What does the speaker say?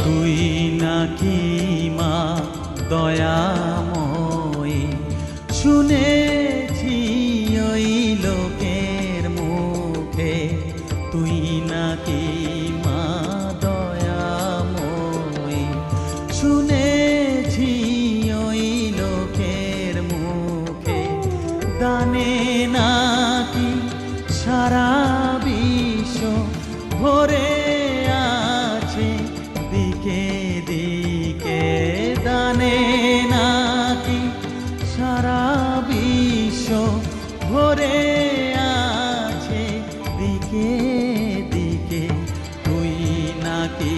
তুই নাকি মা দয়াময়ী, শুনেছি ওই লোকের মুখে তুই নাকি মা দয়াময়ী, শুনেছি ওই লোকের মুখে দানে নাকি সারা বিশ্ব ভরে আছে দিকে দিকে, দানে নাকি সারা বিশ্ব ভরে আছে দিকে দিকে, তুই নাকি